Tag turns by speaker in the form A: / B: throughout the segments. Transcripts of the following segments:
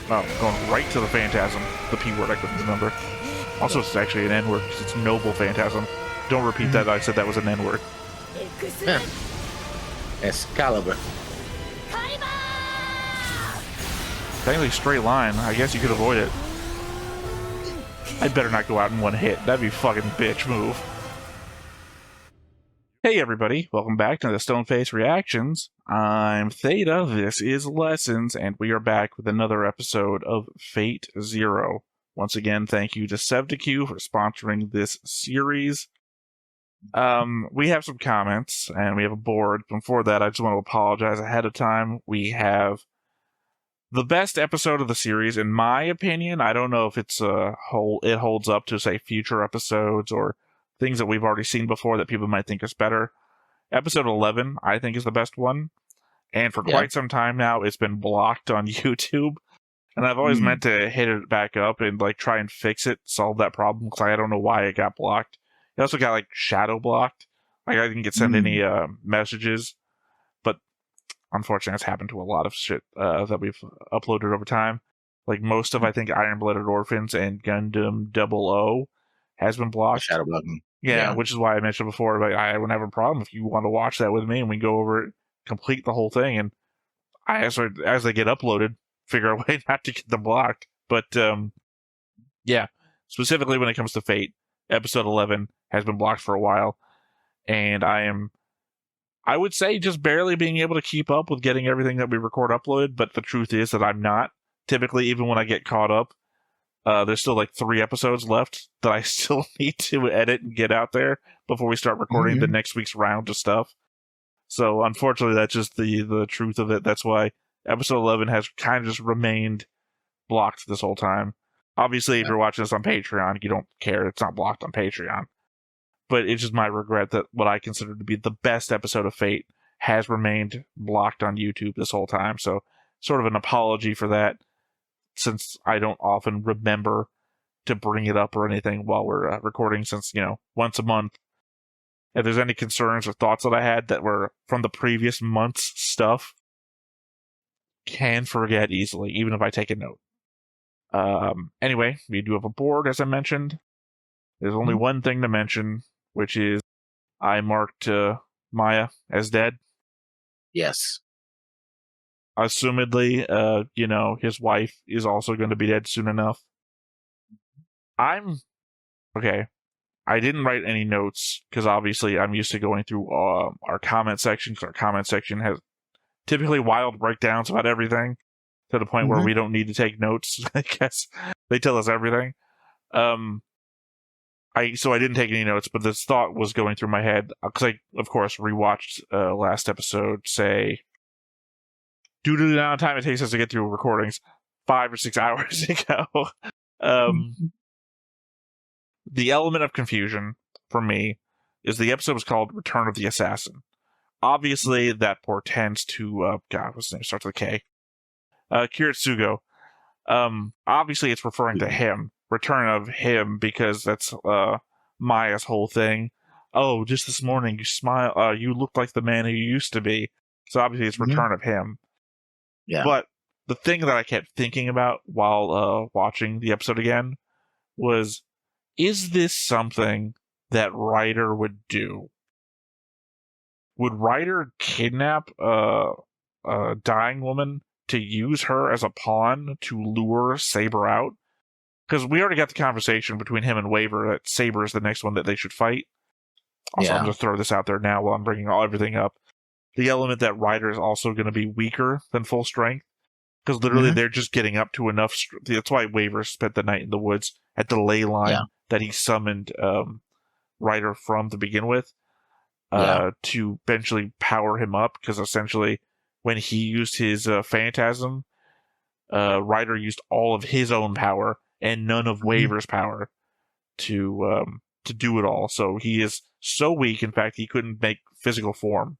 A: going right to the phantasm. The P word I couldn't remember. Also, it's actually an N word because it's noble phantasm. Don't repeat that. I said that was an N word.
B: Yeah. Excalibur.
A: Technically straight line. I guess you could avoid it. I'd better not go out in one hit. That'd be fucking bitch move. Hey everybody, welcome back to the Stoneface Reactions. I'm Theta, this is Lessons, and we are back with another episode of Fate Zero. Once again, thank you to SevDQ for sponsoring this series. We have some comments, and we have a board. Before that, I just want to apologize ahead of time. We have the best episode of the series, in my opinion. I don't know if it holds up to, say, future episodes or things that we've already seen before that people might think is better. Episode 11, I think, is the best one. And for quite some time now, it's been blocked on YouTube. And I've always meant to hit it back up and try and fix it, solve that problem, because I don't know why it got blocked. It also got shadow blocked. I didn't get sent any messages. But unfortunately, it's happened to a lot of shit that we've uploaded over time. Most of, I think, Iron Blooded Orphans and Gundam 00 has been blocked.
B: Shadow blocking.
A: Yeah, which is why I mentioned before, I wouldn't have a problem if you want to watch that with me and we go over it, complete the whole thing, and as they get uploaded, figure out a way not to get them blocked. But, yeah, specifically when it comes to Fate, episode 11 has been blocked for a while, and I would say, just barely being able to keep up with getting everything that we record uploaded, but the truth is that I'm not. Typically, even when I get caught up, there's still 3 episodes left that I still need to edit and get out there before we start recording the next week's round of stuff. So unfortunately, that's just the truth of it. That's why episode 11 has kind of just remained blocked this whole time. Obviously, if you're watching this on Patreon, you don't care. It's not blocked on Patreon. But it's just my regret that what I consider to be the best episode of Fate has remained blocked on YouTube this whole time. So sort of an apology for that, since I don't often remember to bring it up or anything while we're recording, since, once a month. If there's any concerns or thoughts that I had that were from the previous month's stuff, can forget easily, even if I take a note. Anyway, we do have a board, as I mentioned. There's only one thing to mention, which is I marked Maya as dead.
B: Yes.
A: Assumedly, his wife is also going to be dead soon enough. Okay. I didn't write any notes, because obviously I'm used to going through our comment section, because our comment section has typically wild breakdowns about everything, to the point where we don't need to take notes. I guess they tell us everything. So I didn't take any notes, but this thought was going through my head, because I, of course, rewatched last episode, say, due to the amount of time it takes us to get through recordings, 5 or 6 hours ago. The element of confusion for me is the episode was called Return of the Assassin. Obviously, that portends to, what's his name? Starts with a K. Kiritsugo. Obviously, it's referring to him. Return of him, because that's Maya's whole thing. Oh, just this morning you looked like the man who you used to be. So obviously, it's return of him.
B: Yeah.
A: But the thing that I kept thinking about while watching the episode again was, is this something that Ryder would do? Would Ryder kidnap a dying woman to use her as a pawn to lure Saber out? Because we already got the conversation between him and Waver that Saber is the next one that they should fight. Also, I'm going to throw this out there now while I'm bringing everything up. The element that Ryder is also going to be weaker than full strength. Because literally they're just getting up to enough. That's why Waver spent the night in the woods at the ley line that he summoned Ryder from to begin with. To eventually power him up. Because essentially, when he used his phantasm, Ryder used all of his own power and none of Waver's power to do it all. So he is so weak, in fact, he couldn't make physical form.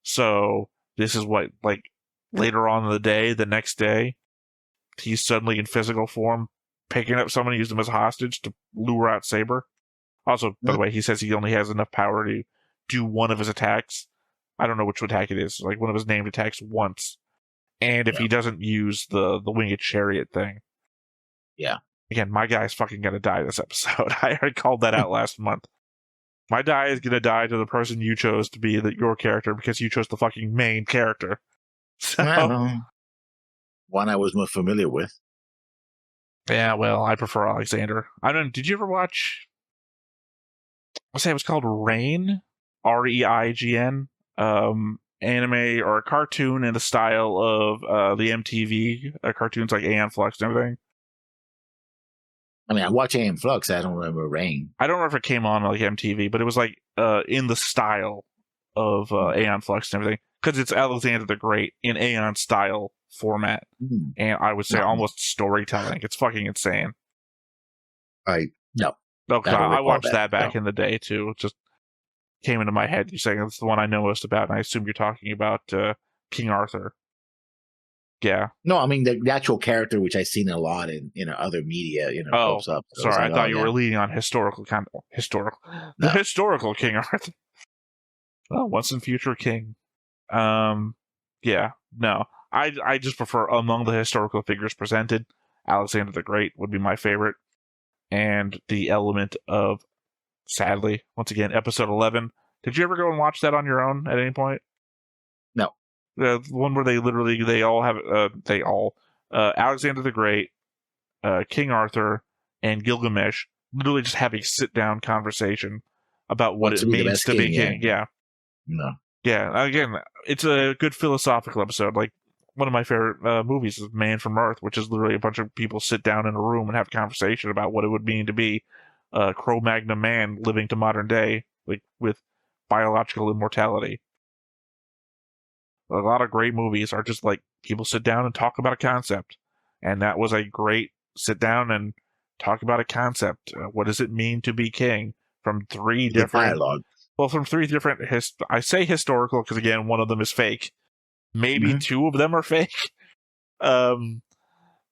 A: So this is what, later on in the day, the next day, he's suddenly in physical form, picking up someone, using them as a hostage to lure out Saber. Also, by the way, he says he only has enough power to do one of his attacks. I don't know which attack it is, one of his named attacks once. And if
B: Yeah.
A: he doesn't use the winged chariot thing.
B: Yeah.
A: Again, my guy's fucking gonna die this episode. I already called that out last month. My guy is gonna die to the person you chose to be your character because you chose the fucking main character. So,
B: Well, one I was more familiar with.
A: yeah, well, I prefer Alexander. I don't. Did you ever watch? I'll say it was called Reign, Reign, anime or a cartoon in the style of the MTV cartoons like Aeon Flux and everything.
B: I mean, I watch AM Flux. I don't remember Rain.
A: I don't remember if it came on like MTV, but it was like in the style of Aeon Flux and everything because it's Alexander the Great in Aeon style format, and I would say almost storytelling. It's fucking insane.
B: No.
A: Okay, I watched that back in the day too. It just came into my head. You're saying that's the one I know most about, and I assume you're talking about King Arthur. Yeah.
B: No, I mean the actual character, which I've seen a lot in other media. Pops up. So
A: sorry,
B: like,
A: I thought you were leading on historical. The historical King Arthur. Oh, once and future king. Yeah, no. I just prefer among the historical figures presented, Alexander the Great would be my favorite. And the element of, sadly, once again, episode 11. Did you ever go and watch that on your own at any point?
B: No.
A: The one where they all have, Alexander the Great, King Arthur, and Gilgamesh literally just have a sit-down conversation about what it means to be king. Yeah.
B: No.
A: Yeah, again, it's a good philosophical episode. Like, one of my favorite movies is Man from Earth, which is literally a bunch of people sit down in a room and have a conversation about what it would mean to be a Cro-Magnon man living to modern day, like with biological immortality. A lot of great movies are just like people sit down and talk about a concept, and that was a great sit down and talk about a concept. What does it mean to be king? From three different
B: dialogue.
A: Well, from three different I say historical because again, one of them is fake. Maybe two of them are fake.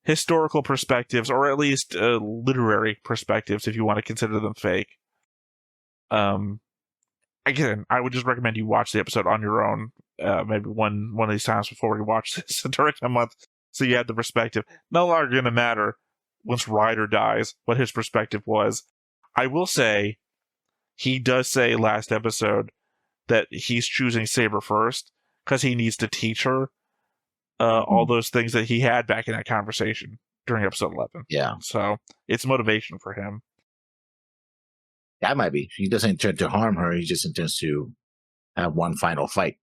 A: Historical perspectives, or at least literary perspectives, if you want to consider them fake. Again, I would just recommend you watch the episode on your own. Maybe one of these times before we watch this during a month, so you have the perspective. No longer going to matter once Ryder dies what his perspective was. I will say, he does say last episode that he's choosing Saber first because he needs to teach her all those things that he had back in that conversation during episode 11.
B: Yeah.
A: So it's motivation for him.
B: That might be. He doesn't intend to harm her. He just intends to have one final fight.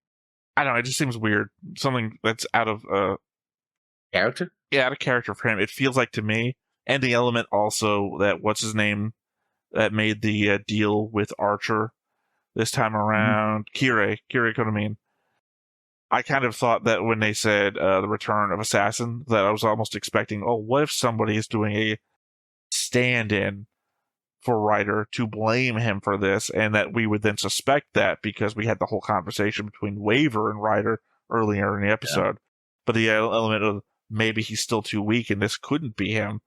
A: I don't know. It just seems weird. Something that's out of
B: character?
A: Yeah, out of character for him. It feels like to me. And the element also that, what's his name, that made the deal with Archer this time around, Kirei Konomin. I kind of thought that when they said the return of Assassin, that I was almost expecting, oh, what if somebody is doing a stand-in for Ryder to blame him for this, and that we would then suspect that because we had the whole conversation between Waver and Ryder earlier in the episode. Yeah. But the element of maybe he's still too weak and this couldn't be him,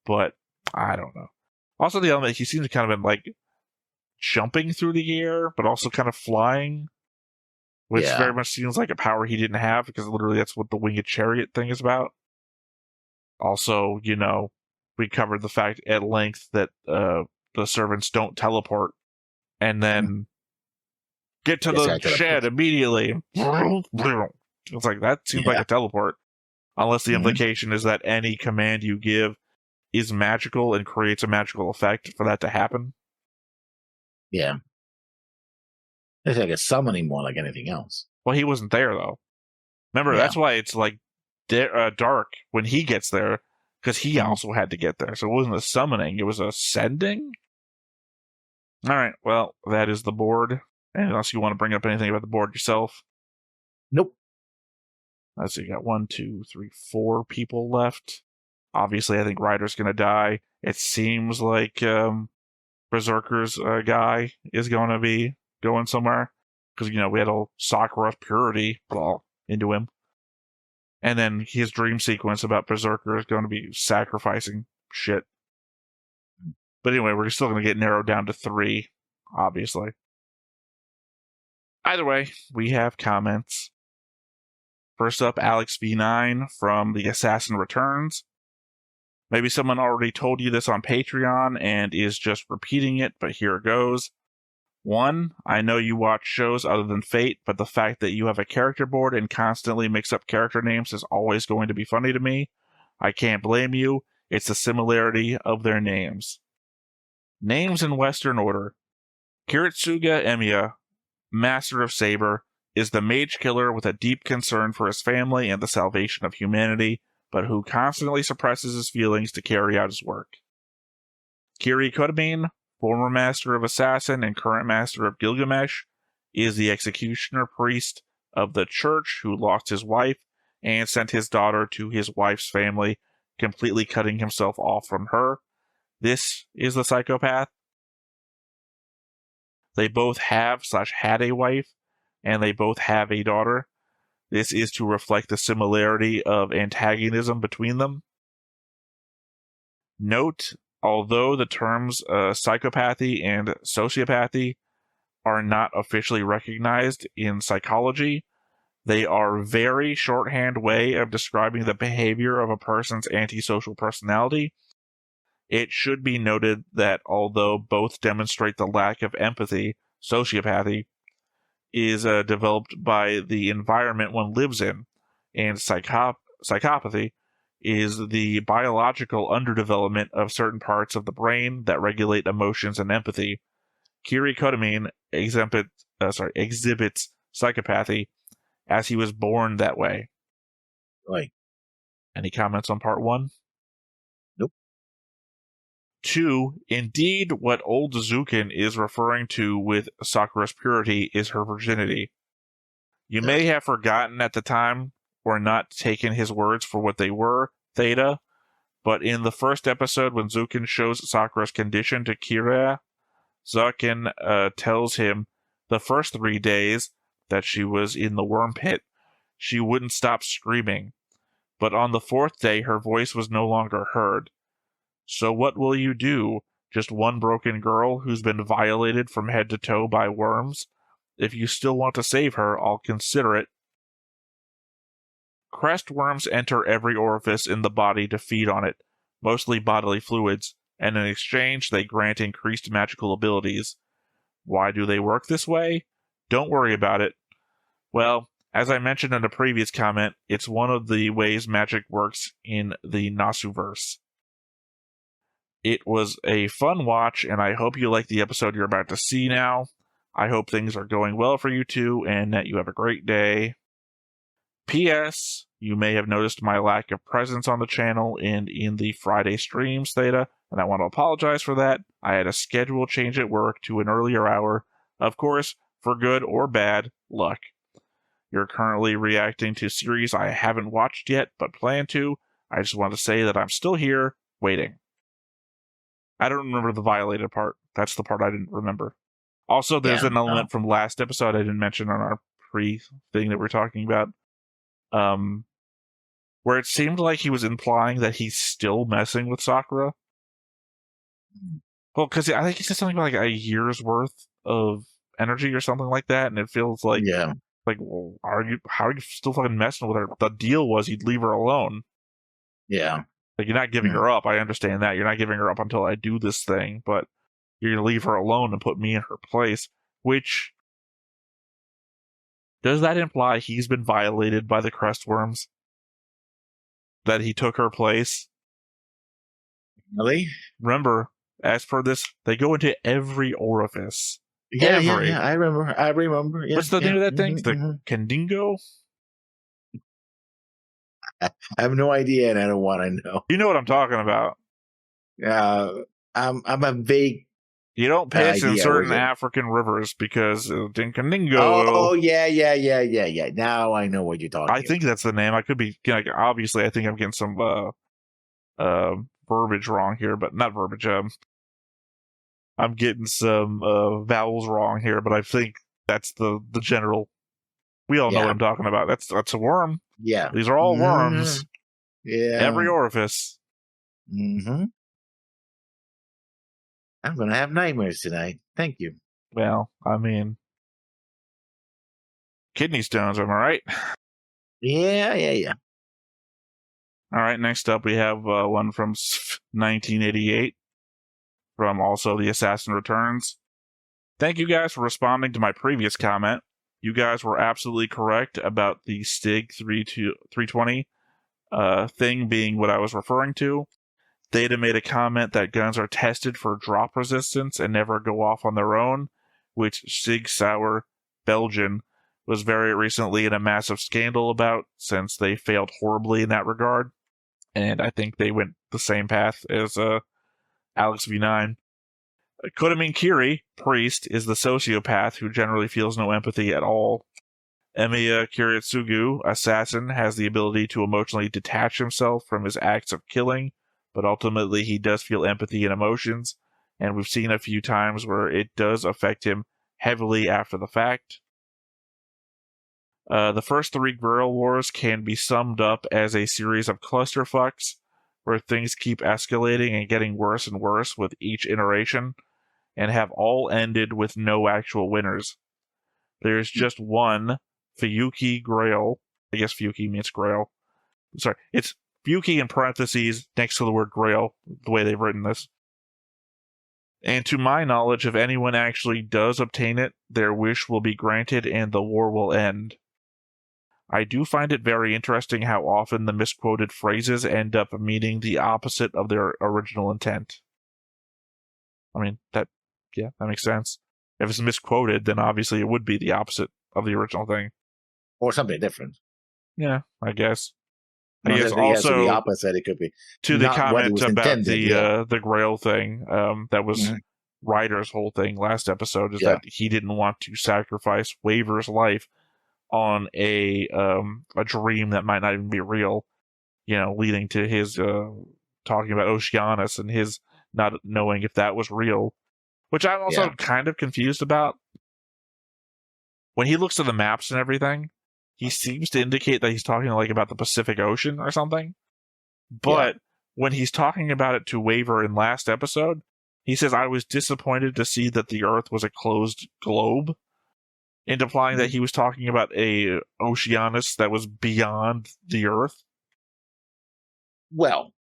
A: but I don't know. Also the element, he seems to kind of been like jumping through the air, but also kind of flying, which very much seems like a power he didn't have, because literally that's what the winged chariot thing is about. Also, we covered the fact at length that the servants don't teleport and then get to the shed immediately. It's like, that seems like a teleport. Unless the implication is that any command you give is magical and creates a magical effect for that to happen.
B: Yeah. It's like a summoning more like anything else.
A: Well, he wasn't there, though. Remember, that's why it's like dark when he gets there, because he also had to get there. So it wasn't a summoning, it was a sending? Alright, well, that is the board. Unless you want to bring up anything about the board yourself.
B: Nope.
A: Let's see, you got 1, 2, 3, 4 people left. Obviously, I think Ryder's going to die. It seems like Berserker's guy is going to be going somewhere. Because, we had a Sakura Purity into him. And then his dream sequence about Berserker is going to be sacrificing shit. But anyway, we're still going to get narrowed down to 3, obviously. Either way, we have comments. First up, Alex B9 from The Assassin Returns. Maybe someone already told you this on Patreon and is just repeating it, but here it goes. 1, I know you watch shows other than Fate, but the fact that you have a character board and constantly mix up character names is always going to be funny to me. I can't blame you. It's the similarity of their names. Names in Western order. Kiritsuga Emiya, Master of Saber, is the mage killer with a deep concern for his family and the salvation of humanity, but who constantly suppresses his feelings to carry out his work. Kiri Kodamin, former Master of Assassin and current Master of Gilgamesh, is the executioner priest of the church who lost his wife and sent his daughter to his wife's family, completely cutting himself off from her. This is the psychopath. They both have/had a wife, and they both have a daughter. This is to reflect the similarity of antagonism between them. Note, although the terms psychopathy and sociopathy are not officially recognized in psychology, they are a very shorthand way of describing the behavior of a person's antisocial personality. It should be noted that although both demonstrate the lack of empathy, sociopathy is developed by the environment one lives in, and psychopathy is the biological underdevelopment of certain parts of the brain that regulate emotions and empathy. Kiri Kodamin exhibits psychopathy as he was born that way.
B: Right.
A: Any comments on part 1?
B: Nope.
A: 2, indeed, what old Zukin is referring to with Sakura's purity is her virginity. You may have forgotten at the time or not taken his words for what they were, Theta, but in the first episode when Zukin shows Sakura's condition to Kira, Zukin tells him the first 3 days that she was in the worm pit, she wouldn't stop screaming. But on the 4th day, her voice was no longer heard. So what will you do? Just one broken girl who's been violated from head to toe by worms? If you still want to save her, I'll consider it. Crest worms enter every orifice in the body to feed on it, mostly bodily fluids, and in exchange they grant increased magical abilities. Why do they work this way? Don't worry about it. Well, as I mentioned in a previous comment, it's one of the ways magic works in the Nasuverse. It was a fun watch, and I hope you like the episode you're about to see now. I hope things are going well for you two, and that you have a great day. P.S. You may have noticed my lack of presence on the channel and in the Friday streams, Theta, and I want to apologize for that. I had a schedule change at work to an earlier hour. Of course, for good or bad luck. You're currently reacting to series I haven't watched yet, but plan to. I just want to say that I'm still here, waiting. I don't remember the violated part. That's the part I didn't remember. Also, there's an element from last episode I didn't mention on our pre-thing that we're talking about. Where it seemed like he was implying that he's still messing with Sakura. Well, because I think he said something about like a year's worth of energy or something like that, and it feels like, well, how are you still fucking messing with her? The deal was you'd leave her alone.
B: Yeah.
A: Like, you're not giving her up. I understand that. You're not giving her up until I do this thing, but you're going to leave her alone and put me in her place, which... Does that imply he's been violated by the Crestworms? That he took her place?
B: Really?
A: Remember, as per this, they go into every orifice.
B: Yeah, I remember. Yeah,
A: what's the name of that thing? The Kendingo?
B: I have no idea, and I don't want to know.
A: You know what I'm talking about.
B: I'm a vague.
A: You don't piss in certain African rivers because Kendingo.
B: Oh, yeah. Now I know what you're talking about.
A: I think that's the name. I could be, obviously, I think I'm getting some verbiage wrong here, but not verbiage. I'm getting some vowels wrong here, but I think that's the general. We all know what I'm talking about. That's a worm.
B: Yeah.
A: These are all worms.
B: Yeah.
A: Every orifice.
B: Mm-hmm. I'm going to have nightmares tonight. Thank you.
A: Well, I mean, kidney stones, am I right?
B: Yeah.
A: All right, next up we have one from 1988 from also The Assassin Returns. Thank you guys for responding to my previous comment. You guys were absolutely correct about the Stig 320 thing being what I was referring to. Theta made a comment that guns are tested for drop resistance and never go off on their own, which Sig Sauer, Belgian, was very recently in a massive scandal about, since they failed horribly in that regard. And I think they went the same path as Alex V9. Kodamin Kiri, priest, is the sociopath who generally feels no empathy at all. Emiya Kiritsugu, assassin, has the ability to emotionally detach himself from his acts of killing, but ultimately he does feel empathy and emotions, and we've seen a few times where it does affect him heavily after the fact. The first 3 Grail Wars can be summed up as a series of clusterfucks, where things keep escalating and getting worse and worse with each iteration, and have all ended with no actual winners. There's just one, Fuyuki Grail. I guess Fuyuki means Grail. Sorry, it's Fuyuki in parentheses next to the word Grail, the way they've written this. And to my knowledge, if anyone actually does obtain it, their wish will be granted and the war will end. I do find it very interesting how often the misquoted phrases end up meaning the opposite of their original intent. I mean, that makes sense. If it's misquoted, then obviously it would be the opposite of the original thing.
B: Or something different.
A: Yeah, I guess.
B: Not
A: I guess
B: necessarily has to be
A: also
B: opposite. It could be
A: to the
B: not what it
A: comment
B: was
A: about
B: intended.
A: the Grail thing, that was Ryder's whole thing last episode, is that he didn't want to sacrifice Waver's life on a dream that might not even be real, leading to his talking about Oceanus and his not knowing if that was real, which I'm also kind of confused about. When he looks at the maps and everything, he seems to indicate that he's talking like about the Pacific Ocean or something. But when he's talking about it to Waver in last episode, he says, I was disappointed to see that the Earth was a closed globe, implying that he was talking about a Oceanus that was beyond the Earth.
B: Well,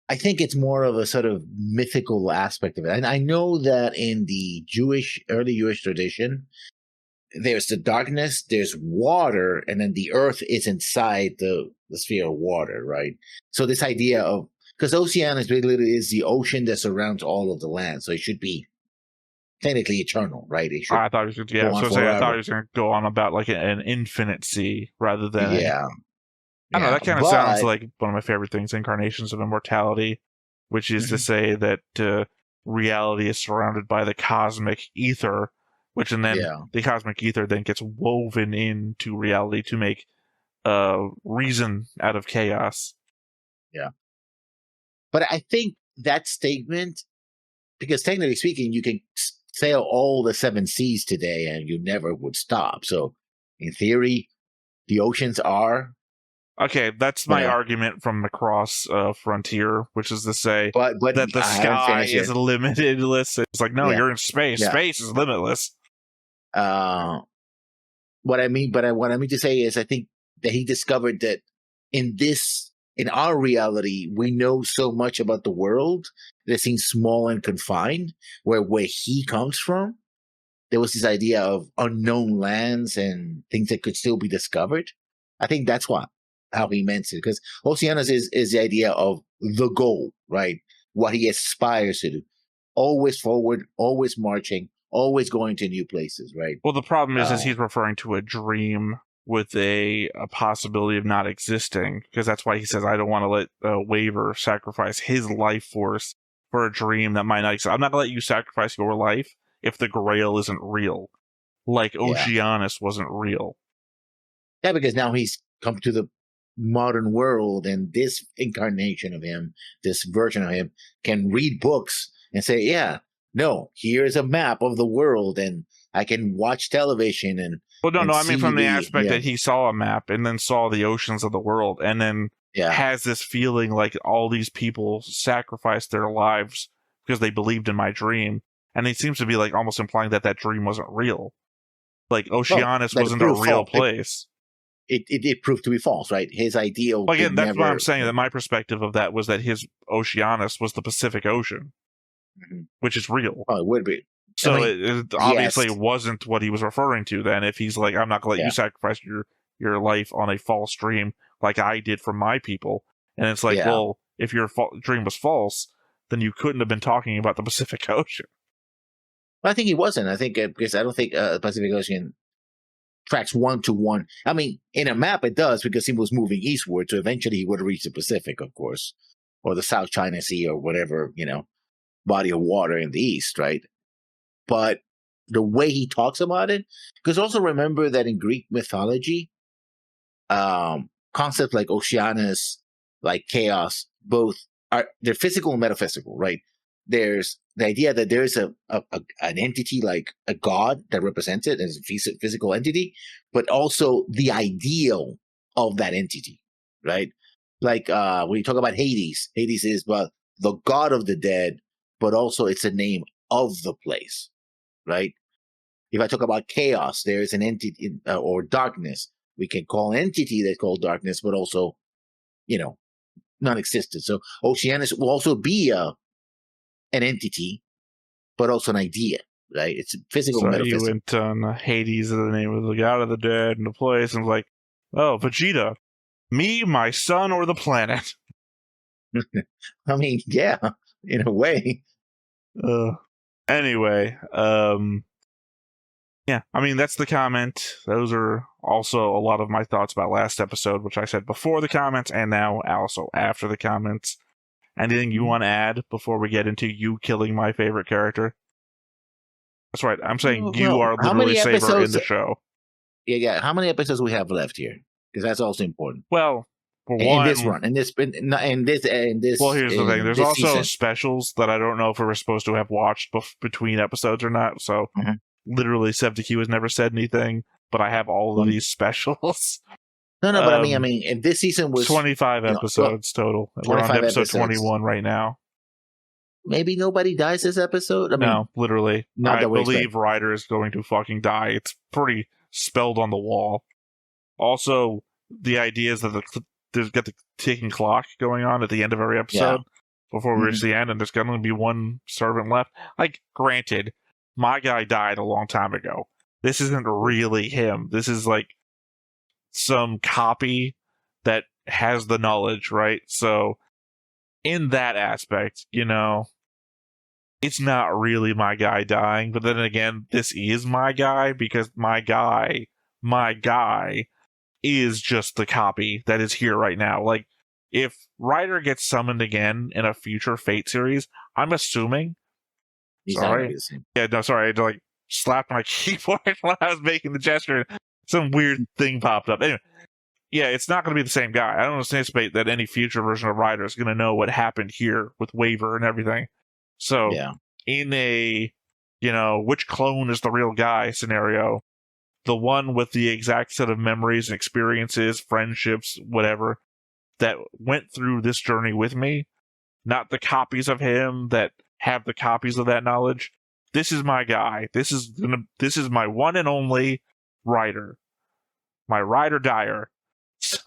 B: I think it's more of a sort of mythical aspect of it. And I know that in the early Jewish tradition, there's the darkness, there's water, and then the earth is inside the sphere of water, right? So this idea of, because Oceanus literally is the ocean that surrounds all of the land, so it should be technically eternal, right? It should
A: I thought he was going to go on about like an infinite sea rather than I don't know, that kind of sounds like one of my favorite things, Incarnations of Immortality, which is to say that reality is surrounded by the cosmic ether, which and then the cosmic ether then gets woven into reality to make reason out of chaos.
B: Yeah. But I think that statement, because technically speaking, you can sail all the 7 seas today and you never would stop. So in theory, the oceans are.
A: Okay, that's my argument from the cross frontier, which is to say that the sky is limitless. It's like, no, you're in space. Yeah. Space is limitless.
B: What I mean to say is, I think that he discovered that in our reality, we know so much about the world that seems small and confined, where he comes from, there was this idea of unknown lands and things that could still be discovered. I think that's how he meant it, because Oceanus is the idea of the goal, right? What he aspires to do. Always forward, always marching, always going to new places, right?
A: Well, the problem is he's referring to a dream with a possibility of not existing, because that's why he says, I don't want to let Waver sacrifice his life force for a dream that might not exist. I'm not going to let you sacrifice your life if the Grail isn't real, like Oceanus wasn't real.
B: Yeah, because now he's come to the modern world, and this incarnation of him, this version of him, can read books and say, no, here's a map of the world, and I can watch television and.
A: Well, no, I mean from the aspect that he saw a map and then saw the oceans of the world, and then has this feeling like all these people sacrificed their lives because they believed in my dream, and he seems to be like almost implying that dream wasn't real, like Oceanus wasn't a real place.
B: it proved to be false, right? His ideal.
A: Well, again, that's why I'm saying that my perspective of that was that his Oceanus was the Pacific Ocean, which is real.
B: Oh, it would be.
A: So it obviously wasn't what he was referring to then. If he's like, I'm not going to let you sacrifice your life on a false dream like I did for my people. And it's like, well, if your dream was false, then you couldn't have been talking about the Pacific Ocean.
B: I think he wasn't. I think because I don't think the Pacific Ocean tracks 1-to-1. I mean, in a map it does because he was moving eastward, so eventually he would reach the Pacific, of course, or the South China Sea or whatever, body of water in the east, right? But the way he talks about it, because also remember that in Greek mythology, concepts like Oceanus, like chaos, both they're physical and metaphysical, right? There's the idea that there's an entity like a god that represents it as a physical entity, but also the ideal of that entity, right? Like when you talk about Hades is the god of the dead, but also it's a name of the place, right? If I talk about chaos, there is an entity or darkness. We can call an entity that's called darkness, but also, non-existent. So Oceanus will also be an entity, but also an idea, right? It's physical,
A: so
B: metaphysical.
A: You went on Hades is the name of the god of the dead and the place, and was like, oh, Vegeta, me, my son, or the planet?
B: I mean, yeah, in a way.
A: Anyway, yeah, I mean, that's the comment. Those are also a lot of my thoughts about last episode, which I said before the comments and now also after the comments. Anything you want to add before we get into you killing my favorite character? That's right. I'm saying you are literally Saber in the show.
B: Yeah. How many episodes we have left here? Because that's also important.
A: Well, for
B: in this run, in this. Well, here's
A: the thing. There's also
B: season.
A: Specials that I don't know if we're supposed to have watched between episodes or not. So literally, Sevdiki has never said anything, but I have all of these specials.
B: No, but I mean, if this season was
A: 25 episodes total. We're on episode 21 right now.
B: Maybe nobody dies this episode? I mean,
A: no, literally. I believe Ryder is going to fucking die. It's pretty spelled on the wall. Also, the idea is that there's got the ticking clock going on at the end of every episode before we reach the end, and there's going to be one servant left. Like, granted, my guy died a long time ago. This isn't really him. This is like some copy that has the knowledge, right? So in that aspect, it's not really my guy dying, but then again, this is my guy because my guy is just the copy that is here right now. Like, if Ryder gets summoned again in a future Fate series, I'm assuming sorry. Yeah, no, sorry, I had to like slap my keyboard when I was making the gesture. Some weird thing popped up. Anyway, yeah, it's not going to be the same guy. I don't anticipate that any future version of Ryder is going to know what happened here with Waver and everything. So, in a, which clone is the real guy scenario, the one with the exact set of memories and experiences, friendships, whatever, that went through this journey with me, not the copies of him that have the copies of that knowledge. This is my guy. This is my one and only Ryder. My Ride or Dyer. So,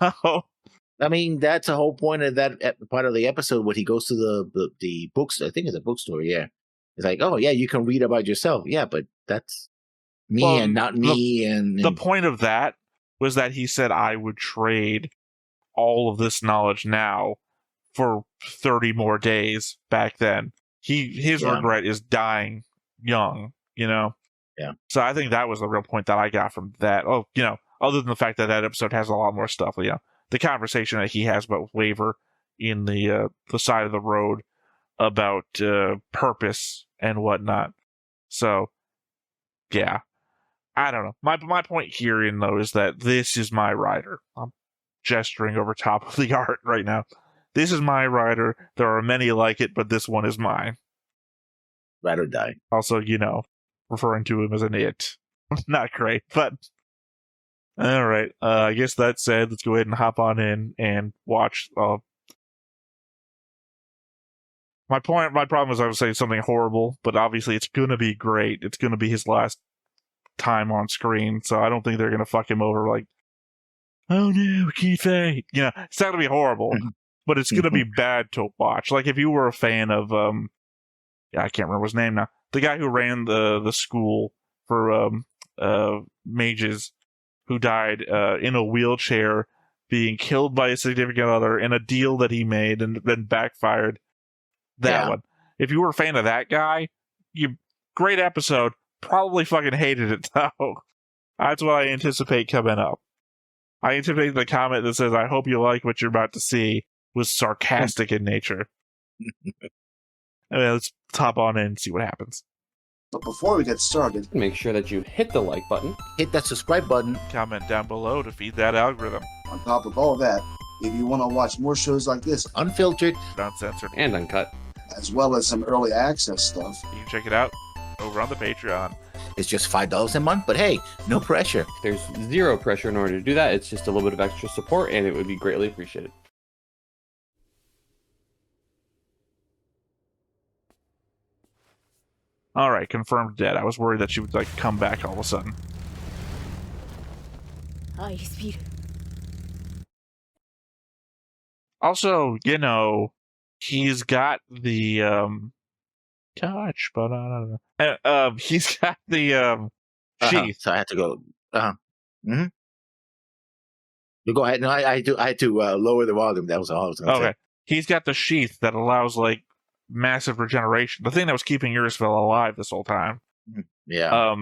B: I mean, that's the whole point of that part of the episode when he goes to the books. I think it's a bookstore. Yeah, it's like, oh yeah, you can read about yourself. Yeah, but that's me and not me. And
A: the point of that was that he said I would trade all of this knowledge now for 30 more days back then. His regret is dying young. Yeah. So I think that was the real point that I got from that. Oh, other than the fact that episode has a lot more stuff, the conversation that he has about Waver in the side of the road about purpose and whatnot. So, yeah, I don't know. My point here, though, is that this is my Ryder. I'm gesturing over top of the art right now. This is my Ryder. There are many like it, but this one is mine.
B: Ride or die.
A: Also, referring to him as an it. Not great, but all right. I guess that said, let's go ahead and hop on in and watch. My problem is I was saying something horrible, but obviously it's gonna be great. It's gonna be his last time on screen, so I don't think they're gonna fuck him over like oh no, Kifei. You know, it's not going to be horrible, but it's going to be bad to watch. Like if you were a fan of, I can't remember his name now, the guy who ran the school for mages, who died in a wheelchair, being killed by a significant other in a deal that he made and then backfired. That one. If you were a fan of that guy, great episode. Probably fucking hated it though. That's what I anticipate coming up. I anticipate the comment that says, "I hope you like what you're about to see," was sarcastic in nature. Let's hop on in and see what happens.
C: But before we get started,
D: make sure that you hit the like button,
B: hit that subscribe button,
A: comment down below to feed that algorithm.
C: On top of all that, if you want to watch more shows like this,
B: unfiltered,
A: uncensored,
D: and uncut,
C: as well as some early access stuff,
A: you can check it out over on the Patreon.
B: It's just $5 a month, but hey, no pressure.
D: There's zero pressure in order to do that. It's just a little bit of extra support, and it would be greatly appreciated.
A: All right, confirmed dead. I was worried that she would like come back all of a sudden. Also, you know, he's got the touch, but I don't know. He's got the sheath.
B: So I had to go. Mm-hmm. You go ahead. No, I had to lower the volume. That was all I was going to say.
A: He's got the sheath that allows like massive regeneration. The thing that was keeping Urisville alive this whole time.
B: Yeah.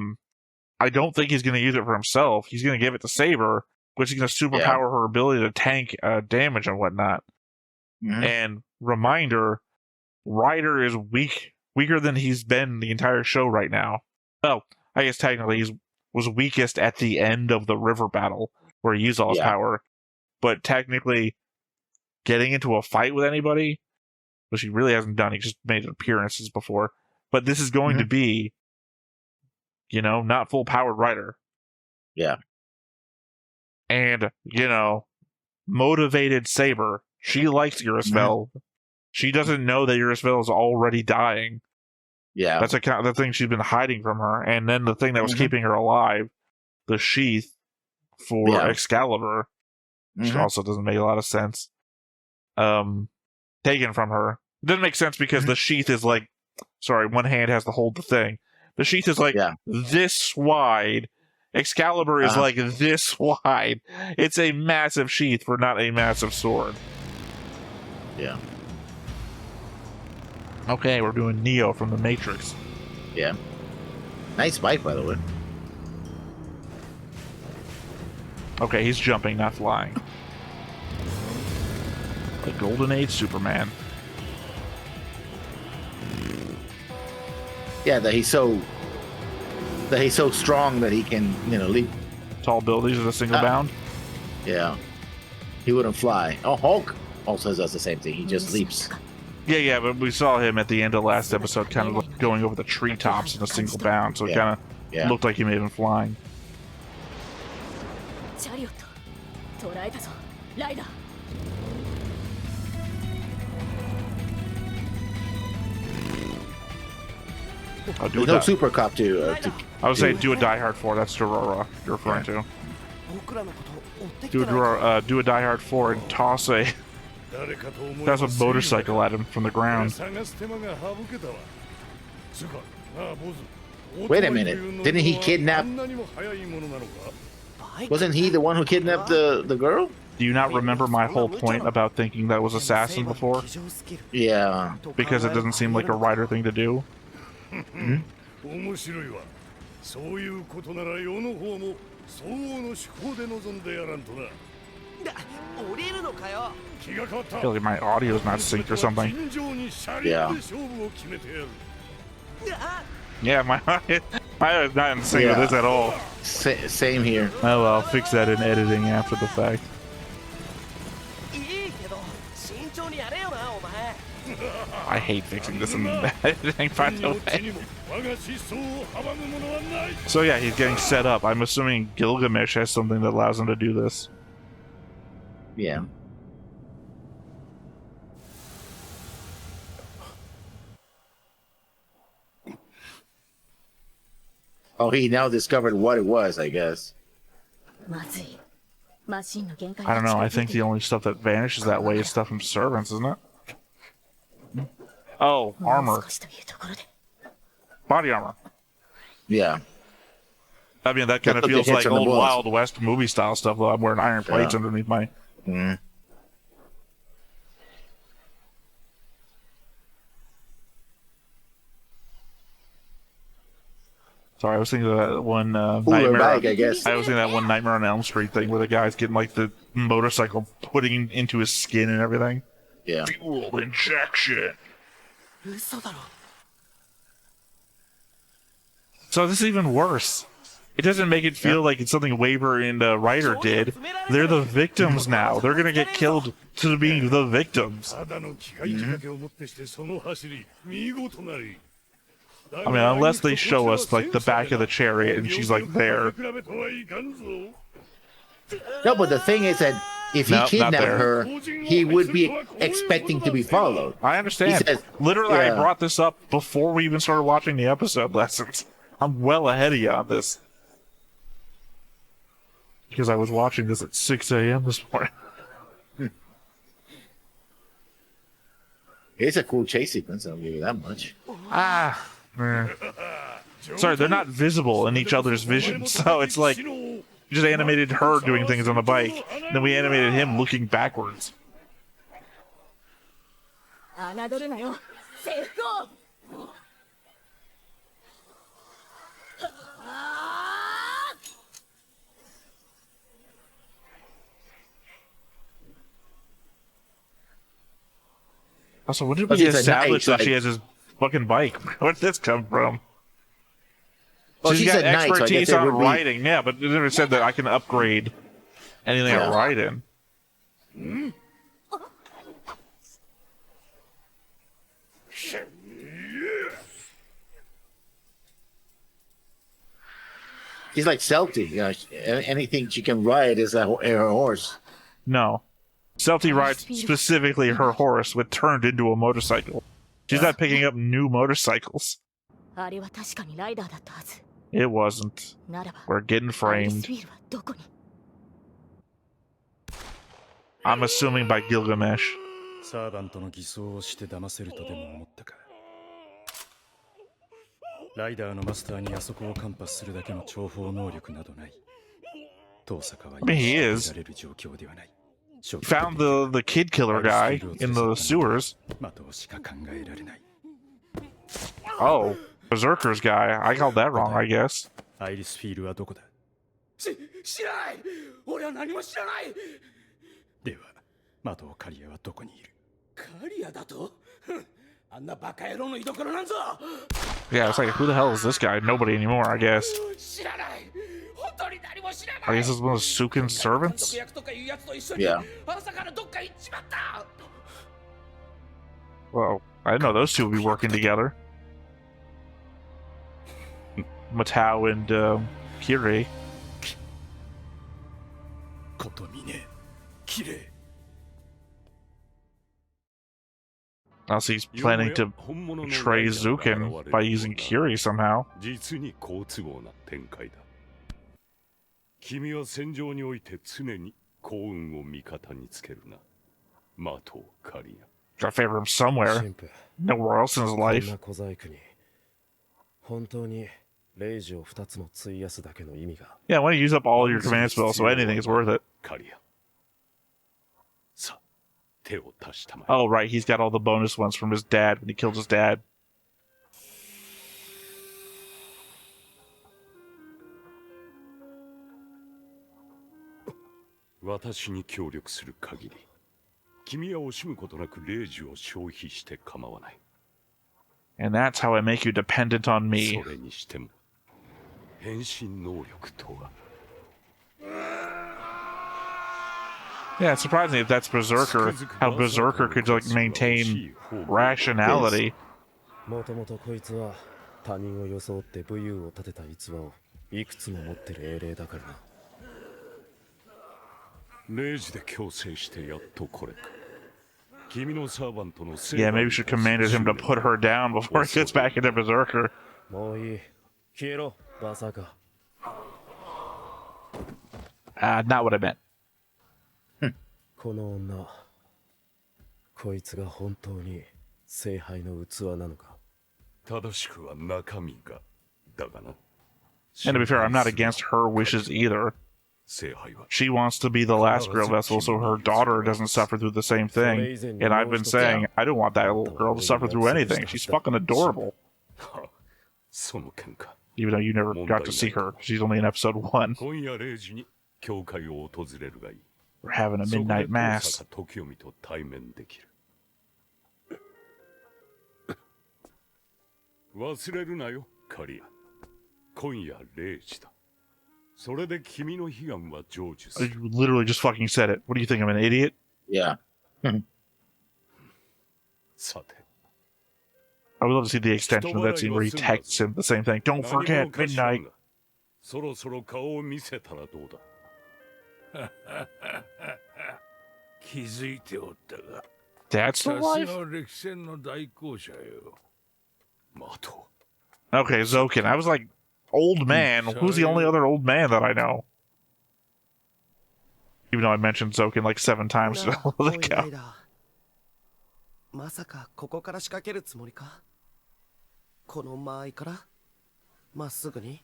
A: I don't think he's going to use it for himself. He's going to give it to Saber, which is going to superpower her ability to tank damage and whatnot. Mm-hmm. And reminder, Ryder is weaker than he's been the entire show right now. Well, I guess technically he was weakest at the end of the river battle where he used all his power. But technically, getting into a fight with anybody, which he really hasn't done, he just made appearances before. But this is going to be, you know, not full powered Ryder.
B: Yeah.
A: And, you know, motivated Saber. She likes Urisville. She doesn't know that Urisville is already dying.
B: Yeah.
A: That's the thing she's been hiding from her. And then the thing that was keeping her alive, the sheath for Excalibur, which also doesn't make a lot of sense, taken from her. It doesn't make sense because the sheath is like, one hand has to hold the thing. The sheath is like this wide. Excalibur is like this wide. It's a massive sheath for not a massive sword.
B: Yeah.
A: Okay, we're doing Neo from the Matrix.
B: Yeah. Nice bike, by the way.
A: Okay, he's jumping, not flying. The Golden Age Superman.
B: Yeah, that he's so strong that he can, you know, leap
A: tall buildings with a single bound.
B: Yeah. He wouldn't fly. Oh, Hulk also does the same thing. He just leaps.
A: Yeah, but we saw him at the end of last episode kind of like going over the treetops in a single bound, so it kind of looked like he may have been flying.
B: There's no super cop to
A: I would say do a Die Hard 4. That's Dorora you're referring to. Do a Die Hard 4 and toss a motorcycle at him from the ground.
B: Wait a minute. Didn't he kidnap... Wasn't he the one who kidnapped the girl?
A: Do you not remember my whole point about thinking that was Assassin before?
B: Yeah.
A: Because it doesn't seem like a Ryder thing to do? I feel like my audio's not synced or something. Yeah, my audio's not in sync with this at all.
B: Same here.
A: Oh well, I'll fix that in editing after the fact. I hate fixing this in editing, by the way. So yeah, he's getting set up. I'm assuming Gilgamesh has something that allows him to do this.
B: Yeah. Oh, he now discovered what it was, I guess.
A: I don't know. I think the only stuff that vanishes that way is stuff from servants, isn't it? Oh, armor. Body armor.
B: Yeah.
A: I mean, that kind of feels like old Wild West movie style stuff, though. I'm wearing iron plates underneath my...
B: Mm.
A: Sorry, I was thinking of that one
B: Nightmare. Bag, I guess.
A: I was thinking of that one Nightmare on Elm Street thing where the guy's getting like the motorcycle putting into his skin and everything.
B: Yeah.
A: Fuel injection. So this is even worse. It doesn't make it feel like it's something Waver and Ryder did. They're the victims now. They're gonna get killed to being the victims. I mean, unless they show us like the back of the chariot and she's like there.
B: No, but the thing is that if he kidnapped her, he would be expecting to be followed.
A: I understand. Says, literally, I brought this up before we even started watching the episode lessons. I'm well ahead of you on this. Because I was watching this at 6 a.m. this morning.
B: It's a cool chase sequence, I'll give you that much.
A: Sorry, they're not visible in each other's vision, so it's like you just animated her doing things on the bike, and then we animated him looking backwards. Also, when did we establish that she has his fucking bike? Where did this come from?
B: Well,
A: she's got expertise on riding, yeah, but it never said that I can upgrade anything I ride in.
B: She's like Celty. You know, anything she can ride is her horse.
A: No. Celty rides specifically her horse, which turned into a motorcycle. She's not picking up new motorcycles. It wasn't. We're getting framed. I'm assuming by Gilgamesh. I mean, he is. He found the kid killer guy in the sewers. Oh, Berserker's guy. I called that wrong, I guess. Yeah, it's like, who the hell is this guy? Nobody anymore, I guess. I guess it's one of Sukin's servants?
B: Yeah.
A: Well, I didn't know those two would be working together. Matao and Kiri. Also, he's planning to betray Zukin by using Kiri somehow. Gotta favor him somewhere. Nowhere else in his life. Yeah, I want to use up all your command spells, so anything is worth it. Oh, right, he's got all the bonus ones from his dad when he killed his dad. And that's how I make you dependent on me. Yeah, it's surprising if that's Berserker, how Berserker could like maintain rationality. Yeah, maybe we should commanded him to put her down before he gets back into Berserker. Not what I meant.
E: この女、こいつが本当に聖杯の器なのか。
F: 正しくは中身がだがな。
A: And to be fair, I'm not against her wishes either.
F: 聖杯は
A: She wants to be the last girl vessel so her daughter doesn't suffer through the same thing. And I've been saying, I don't want that little girl to suffer through anything. She's fucking adorable.
F: その件か。
A: Even though you never got to see her. She's only in episode 1.
F: 今夜0時に教会を訪れるがいい。
A: We're having a
F: そこで
A: midnight
F: 登
A: mass.
F: 坂時臣と対面できる。忘れるなよ、カリア。今夜0時だ。それで君の悲願は成就す
A: I
F: る。
A: literally just fucking said it. What do you think? I'm an idiot?
B: Yeah.
F: さて、
A: I would love to see the extension of that scene where he texts him the same thing. Don't
F: 何も
A: forget
F: かしら
A: midnight.
F: がそろそろ顔を見せたらどうだ。
G: 気づいておったが、
A: That's
G: さ
A: the
G: す
A: life?
G: が歴戦の大校舎よ。
F: 待と
A: Okay, Zokin. I was like, old man. Who's the only other old man that I know? Even though I mentioned Zokin like 7 times.
E: なあ、
A: Holy
E: おいラ
A: cow.
E: イダー。まさかここから仕掛けるつもりか？この間合いからまっすぐに？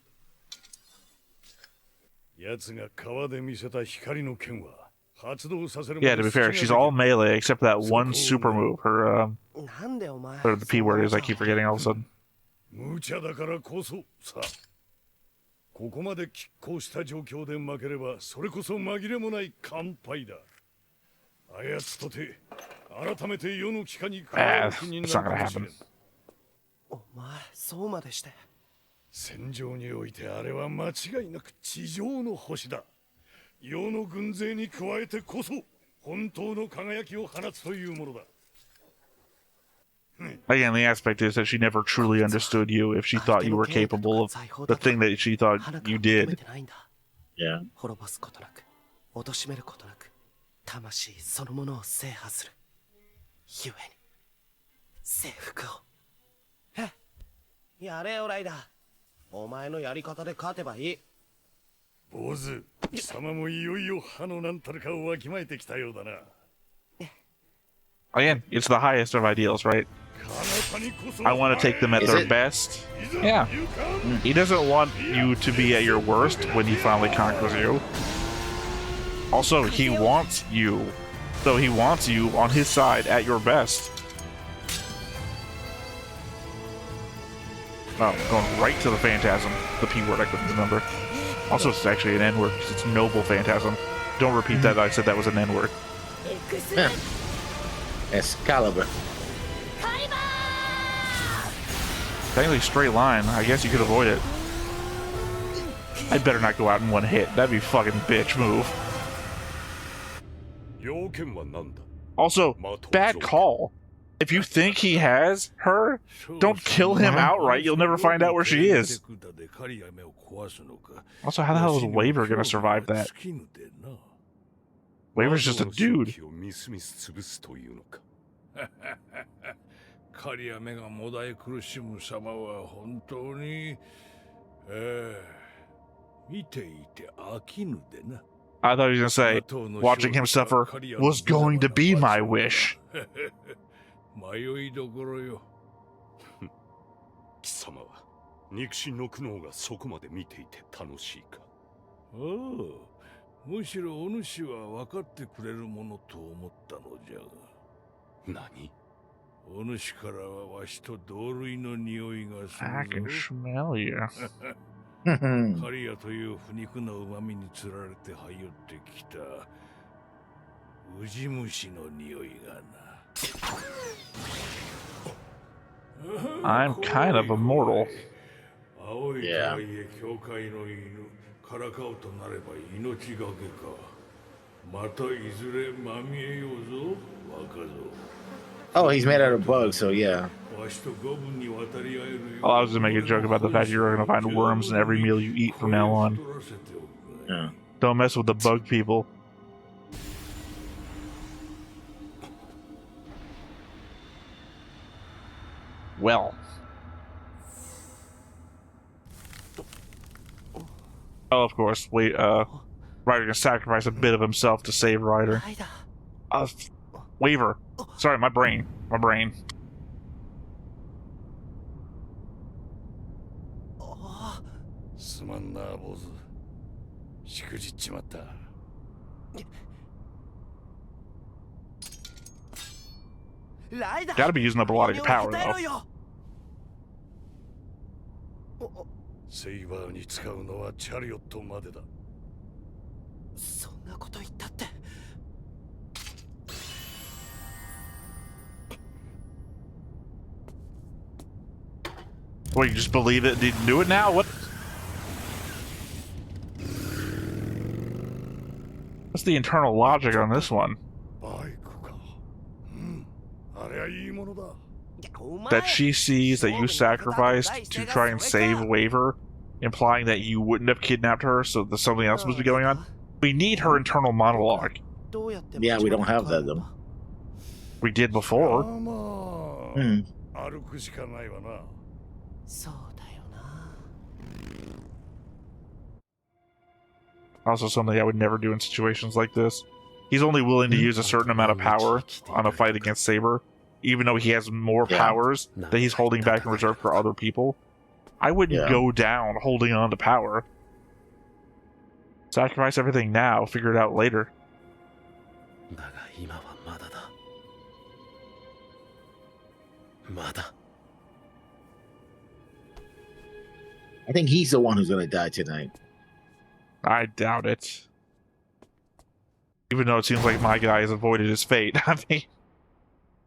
F: う。奴が川で見せた光の剣は発動させる
A: Yeah, to be fair, she's all melee except for that one super move. Her,
E: なんでお前。
A: whatever the P word is, I keep forgetting all of a sudden.
F: 無茶だからこそさ。ここまで拮抗した状況で負ければそれこそ紛れもない完敗だ。あやつとて改めて世の機関に輝く気になるかもしれん。
E: お前、そうまでして。
F: 戦場においてあれは間違いなく地上の星だ。世の軍勢に加えてこそ本当の輝きを放つというものだ。
A: Again, the aspect is that she never truly understood you if she thought you were capable of the thing that she thought you did.
B: Yeah.
E: 滅ぼすことなく、貶めることなく、魂そのものを制覇する。ゆえに、征服を。やれよ、ライダー。お前のやり方で勝てばいい。
F: 坊主、貴様もいよいよ歯のなんたるかをわきまえてきたようだな。
A: Again, it's the highest of ideals, right? I want to take them at
B: Is
A: their
B: it?
A: best. Yeah. He doesn't want you to be at your worst when he finally conquers you. Also, he wants you. So he wants you on his side at your best. Oh, going right to the phantasm. The P word I couldn't remember. Also, it's actually an N word because it's noble phantasm. Don't repeat that. I said that was an N word.
B: Excalibur.
A: Technically straight line. I guess you could avoid it. I better not go out in one hit. That'd be fucking bitch move.
F: 要件は何だ。
A: Also, bad call. If you think he has her, don't kill him outright. You'll never find out where she is. Also, how the hell is Waver gonna survive that? Waver's just a dude.
F: 気をみすみす潰すというのか。
G: カリアメがもだえ苦しむ様は本当に、見ていて飽きぬでな。
A: I thought he was gonna say, watching him suffer was going to be my wish.
G: 迷いどころよ。
F: 貴様は肉親の苦悩がそこまで見ていて楽しいか。
G: おお、むしろお主は分かってくれるものと思ったのじゃが。
F: 何？
G: お主からはわしと同類の匂いがす
A: I
G: る
A: can
G: ぞ。
A: smell you.
G: カリアという腐肉の旨味につられて這い寄ってきたウジ虫の匂いがな。
A: I'm kind of immortal.
G: 青いとはいえ教会の犬、からかうとなれば命がけか。またいずれまみえようぞ、若造。
B: Oh, he's made out of bugs, so yeah.
G: Oh,
A: I was gonna make a joke about the fact you're gonna find worms in every meal you eat from now on.
B: Yeah.
A: Don't mess with the bug people. Well. Oh, of course. Wait, Ryder can sacrifice a bit of himself to save Ryder.
E: ライダー、
A: Waiver. Sorry, my brain. My brain.
F: すまんな、坊主。しくじっちまった。
A: Gotta be using up a lot of your power, though.
F: セイバーに使うのはチャリオットまでだ。
E: そんなこと言ったって。
A: What, you just believe it? Did you do it now? What? What's the internal logic on this one?
F: バイクか。うん。あれはいいものだ。
A: That she sees that you sacrificed to try and save Waiver, implying that you wouldn't have kidnapped her, so that something else must be going on. We need her internal monologue.
B: Yeah, we don't have that though.
A: We did before.
F: まあ、
B: Hmm.
F: 歩くしかないわな。
E: そうだよな。
A: Also something I would never do in situations like this. He's only willing to use a certain amount of power on a fight against Saber, even though he has more powers that he's holding back in reserve for other people. I wouldn't go down holding on to power. Sacrifice everything now, figure it out later.
E: だが今はまだだ。まだ。
B: I think he's the one who's gonna die tonight.
A: I doubt it. Even though it seems like my guy has avoided his fate. I mean,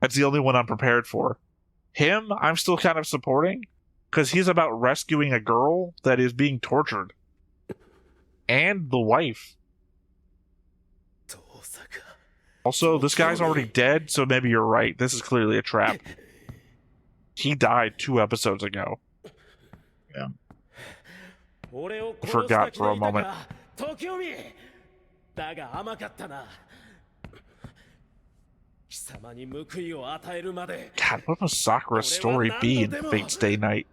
A: that's the only one I'm prepared for. Him, I'm still kind of supporting, because he's about rescuing a girl that is being tortured. And the wife. Also, this guy's already dead, so maybe you're right. This is clearly a trap. He died 2 episodes ago.
B: Yeah.
A: I forgot for a moment. God, what must Sakura's story be in Fate's Day Night?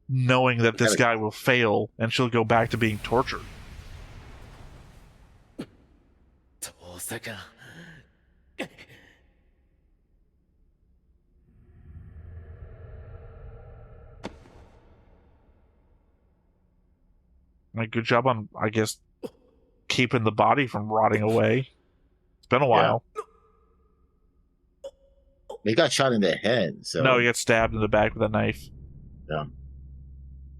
A: Knowing that this guy will fail and she'll go back to being tortured. Like, good job on, I guess, keeping the body from rotting away. It's been a while.
B: He got shot in the head, so...
A: No, he got stabbed in the back with a knife.
B: Yeah.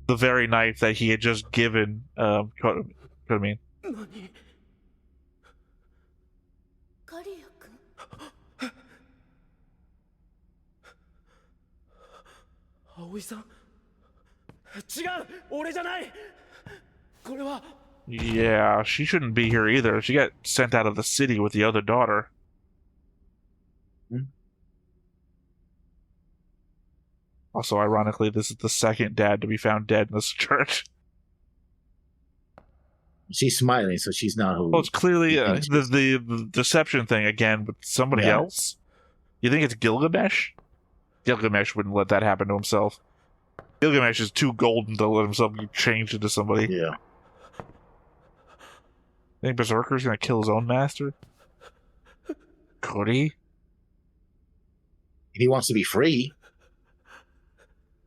A: The very knife that he had just given, Kotamine. Yeah, she shouldn't be here either. She got sent out of the city with the other daughter. Also, ironically, this is the second dad to be found dead in this church.
B: She's smiling, so she's not who...
A: Well, it's clearly the deception thing again with somebody else. You think it's Gilgamesh? Gilgamesh wouldn't let that happen to himself. Gilgamesh is too golden to let himself be changed into somebody.
B: Yeah.
A: Think Berserker's gonna kill his own master? Could he?
B: He wants to be free.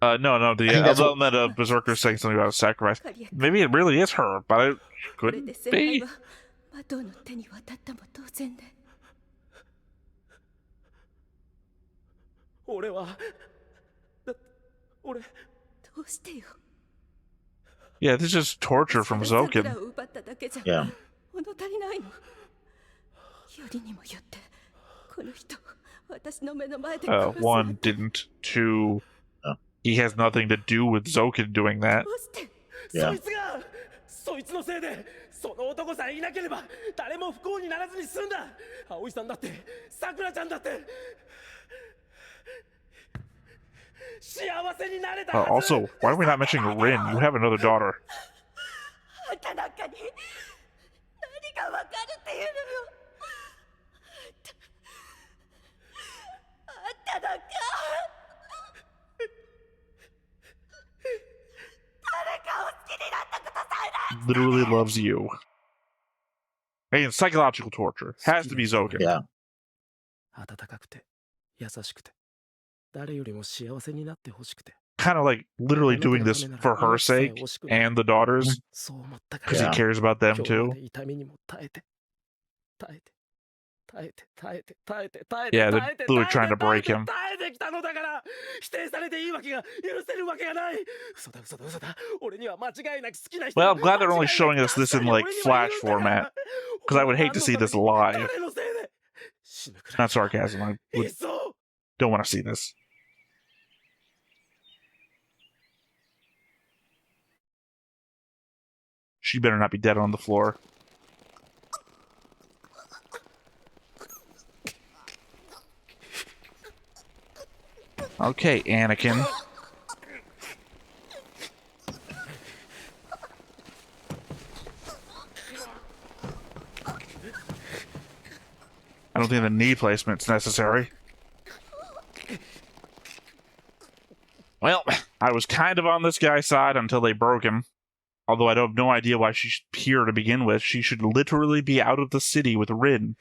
A: No. The other that Berserker's saying something about a sacrifice. Maybe it really is her, but it couldn't be.
H: どうしてよ。
A: Yeah, this is torture from Zokin.
B: Yeah.
H: 物足りないの。よりにもよってこの人私の目の前で殺す。
A: One didn't. Two, he has nothing to do with Zokin doing that.
H: どうして。
B: Yeah.
E: そいつのせいでその男さえいなければ誰も不幸にならずに済んだ。葵さんだってさくらちゃんだって。
A: Also, why are we not mentioning Rin? You have another daughter. Literally loves you. Again, psychological torture. Has to be Zoken.
B: Yeah.
E: 温かくて優しくて誰よりも幸せになってほしくて
A: Kind of like literally doing this for her sake and the daughters
E: そう思ったか
A: because
E: ら
A: he cares about them
E: 今日ま
A: too.
E: で痛みにも耐えて耐えて耐えて耐えて耐えて耐え
A: Yeah,
E: て
A: they're
E: 耐えて
A: literally trying to break him.
E: 耐えてきたのだから否定されていいわけが許せるわけがない嘘だ嘘だ嘘だ俺には間違いなく好きな人
A: Well, I'm glad they're only showing us this in like flash format because I would hate to see this live.
E: 誰のせいで死ぬくらい
A: Not sarcasm. I
E: いっ
A: would,
E: そ
A: don't want to see this. She better not be dead on the floor. Okay, Anakin. I don't think the knee placement's necessary. Well, I was kind of on this guy's side until they broke him. Although I have no idea why she's here to begin with. She should literally be out of the city with Rin.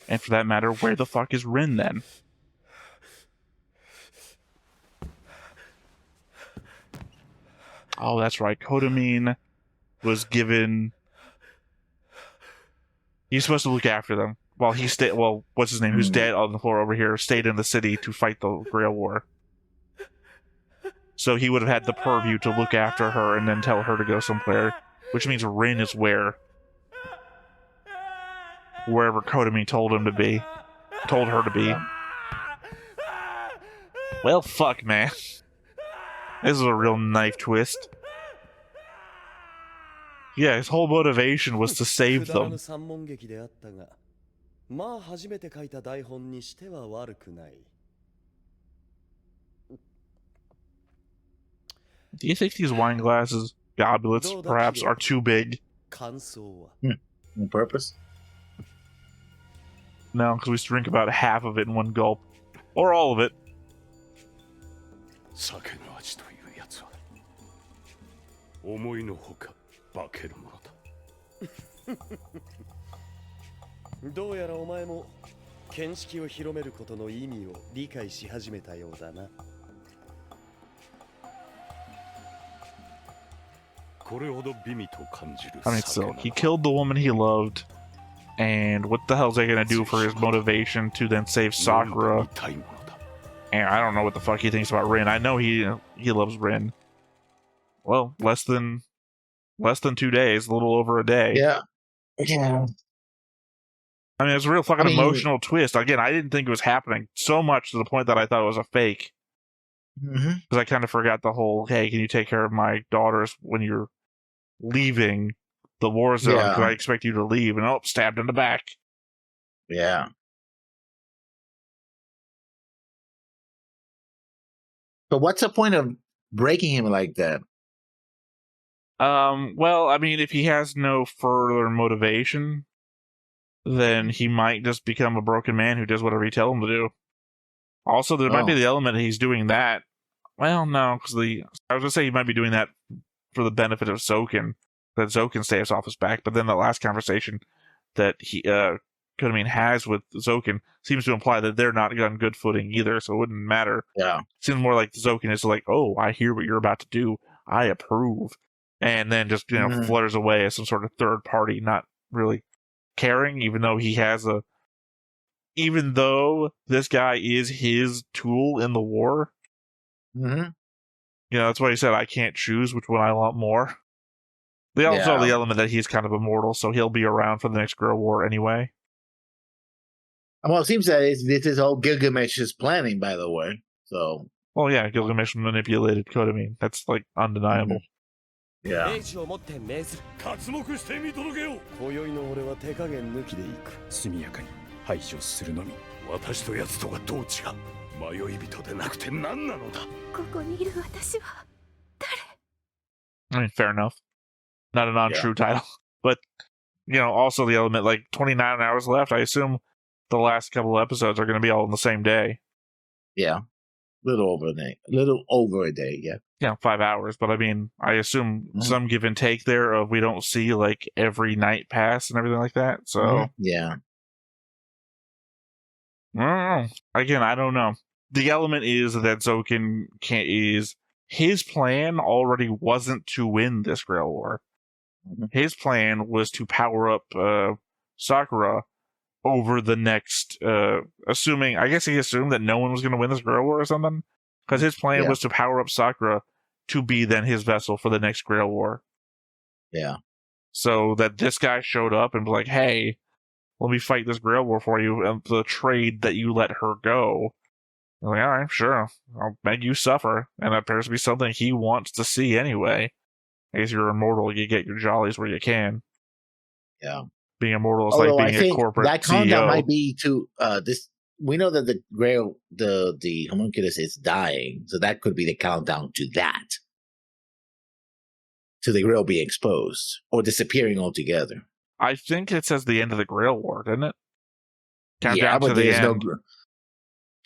A: And for that matter, where the fuck is Rin then? Oh, that's right. Kotamine was given... He's supposed to look after them. While he stayed... Well, what's his name? Who's dead on the floor over here, stayed in the city to fight the Grail War. So he would have had the purview to look after her and then tell her to go somewhere. Which means Rin is where? Wherever Kotamine told him to be. Told her to be. Well, fuck, man. This is a real knife twist. Yeah, his whole motivation was to save them.
E: 三文劇であったがまあ初めて書いた台本にしては悪くない
A: Do you think these wine glasses, goblets, perhaps, are too big?
E: 感想は
B: On purpose?
A: No, because we used to drink about half of it in one gulp. Or all of it.
F: 酒の味というやつは思いのほか化けるものだ
E: どうやらお前も見識を広めることの意味を理解し始めたようだな
F: これほど美味と感じる
A: I mean, still, he killed the woman he loved. And what the hell is that going to do for his motivation to then save Sakura? And I don't know what the fuck he thinks about Rin. I know he loves Rin. Well, less than 2 days, a little over a day.
B: Yeah. Yeah.
A: I mean, it's a real fucking emotional twist. Again, I didn't think it was happening so much to the point that I thought it was a fake. Because I kind of forgot the whole, hey, can you take care of my daughters when you're leaving the war zone? Because I expect you to leave. And stabbed in the back.
B: Yeah. But what's the point of breaking him like that?
A: Well, I mean, if he has no further motivation, then he might just become a broken man who does whatever you tell him to do. Also, there might be the element that he's doing that. Well, no, because I was going to say he might be doing that for the benefit of Zoken, that Zoken stays off his back. But then the last conversation that Kotamine has with Zoken seems to imply that they're not on good footing either, so it wouldn't matter.
B: Yeah.
A: Seems more like Zoken is like, oh, I hear what you're about to do. I approve. And then just, flutters away as some sort of third party, not really caring, even though he has even though this guy is his tool in the war.
B: Mm-hmm.
A: That's why he said, I can't choose which one I want more. They also have the element that he's kind of immortal, so he'll be around for the next Girl War anyway.
B: Well, it seems that this is all Gilgamesh's planning, by the way. So.
A: Well, yeah, Gilgamesh manipulated Kotamine. That's, undeniable.
B: Yeah.
E: 兵士をもって命ずる
F: 刮目して見届けよう
E: 今宵の俺は手加減抜きでいく
F: 速やかに排除するのみ私と奴とがどう違う迷い人でなくて何なのだ
H: ここにいる私は誰
A: I mean, fair enough. Not a non-true title. But, also the element, 29 hours left. I assume the last couple of episodes are going to be all in the same day.
B: Yeah. Little over a day. Little over a day. Yeah.
A: Yeah, 5 hours. But I mean, I assume some give and take there of we don't see like every night pass and everything like that. So
B: yeah.
A: Again, I don't know. The element is that Zoken his plan already wasn't to win this Grail War. His plan was to power up Sakura over the next, I guess he assumed that no one was going to win this Grail War or something. Because his plan was to power up Sakura to be then his vessel for the next Grail War.
B: Yeah.
A: So that this guy showed up and was like, hey, let me fight this Grail War for you, and the trade that you let her go. I'm like, all right, sure, I'll make you suffer. And that appears to be something he wants to see anyway. I guess you're immortal, you get your jollies where you can.
B: Yeah.
A: Being immortal is
B: Although
A: like being a corporate
B: that countdown
A: CEO.
B: might be to this. We know that the Grail, the homunculus is dying, so that could be the countdown to that, to the Grail being exposed or disappearing altogether.
A: I think it says the end of the Grail War, doesn't it?
B: Countdown
A: to the end.